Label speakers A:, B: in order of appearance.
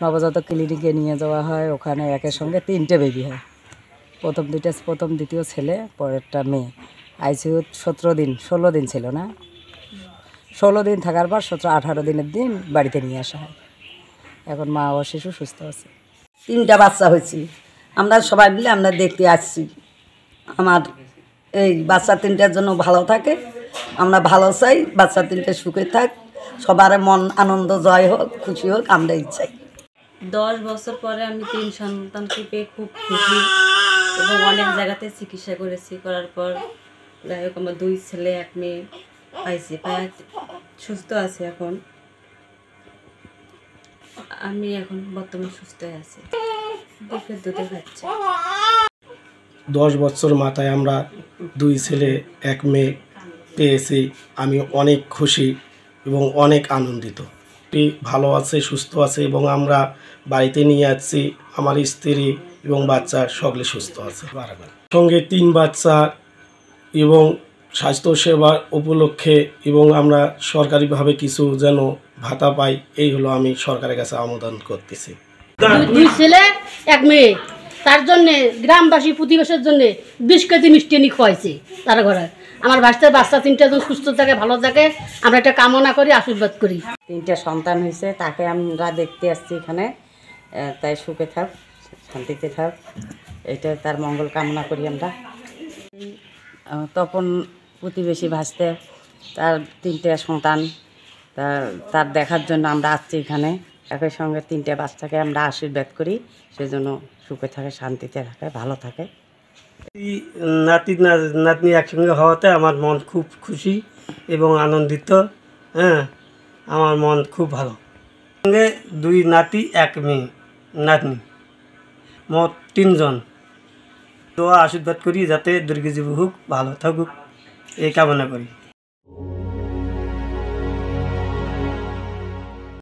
A: নবজাতক ক্লিনিকে নিয়ে যাওয়া হয়, ওখানে একের সঙ্গে 3টে বেবি হয়। প্রথম দ্বিতীয় ছেলে, পরেরটা মেয়ে। আইসিইউ 16 দিন ছিল না, 16 দিন থাকার পর 17-18 দিনের দিন বাড়িতে নিয়ে আসা হয়। এখন মা ও শিশু সুস্থ আছে।
B: 3টা বাচ্চা হয়েছে, আমরা সবাই মিলে আমরা দেখতে আসছি। আমার এই বাচ্চা 3টার জন্য ভালো থাকে, আমরা ভালো চাই, বাচ্চা 3টে সুখে থাক, সবার মন আনন্দ জয় হোক, খুশি হোক, আমরা চাই।
C: 10 বছর পরে আমি 3 সন্তানকে পেয়ে খুব খুশি এবং অনেক জায়গাতে চিকিৎসা করেছি। করার পর যাই হোক আমার 2 ছেলে 1 মেয়ে পাইছি, পায় সুস্থ আছে। এখন আমি এখন বর্তমানে সুস্থ আছি, বুকের দুধে খাচ্ছি।
D: 10 বছর মাথায় আমরা 2 ছেলে 1 মেয়ে পেয়েছি। আমি অনেক খুশি এবং অনেক আনন্দিত। ভালো আছে, সুস্থ আছে এবং আমরা বাড়িতে নিয়ে আসছি। আমার স্ত্রী এবং বাচ্চা সকলে সুস্থ আছে। সঙ্গে 3 বাচ্চা এবং স্বাস্থ্যসেবার উপলক্ষে এবং আমরা সরকারিভাবে কিছু যেন ভাতা পাই, এই হলো আমি সরকারের কাছে আবেদন করতেছি।
E: 2 ছেলে 1 মেয়ে, তার জন্যে গ্রামবাসী প্রতিবেশের জন্যে 20 কেজি মিষ্টি এনে খোয়াইছে তারা ঘরে। আমার বাচ্চার বাচ্চা 3টা যেন সুস্থ থাকে, ভালো থাকে, আমরা একটা কামনা করি, আশীর্বাদ করি।
A: 3টে সন্তান হয়েছে, তাকে আমরা দেখতে আসছি এখানে। তাই সুখে থাক, শান্তিতে থাক, এটা তার মঙ্গল কামনা করি আমরা। তখন প্রতিবেশী ভাসতে তার 3টে সন্তান, তার দেখার জন্য আমরা আসছি এখানে। একই সঙ্গে 3টে বাচ্চাকে আমরা আশীর্বাদ করি, সেজন্য সুখে থাকে, শান্তিতে থাকে, ভালো থাকে।
F: নাতনি একসঙ্গে হওয়াতে আমার মন খুব খুশি এবং আনন্দিত। আমার মন খুব ভালো। সঙ্গে 2 নাতি 1 মেয়ে নাতনি, মোট 3 জন। তো আশীর্বাদ করি যাতে দীর্ঘজীবী হোক, ভালো থাকুক, এই কামনা করি।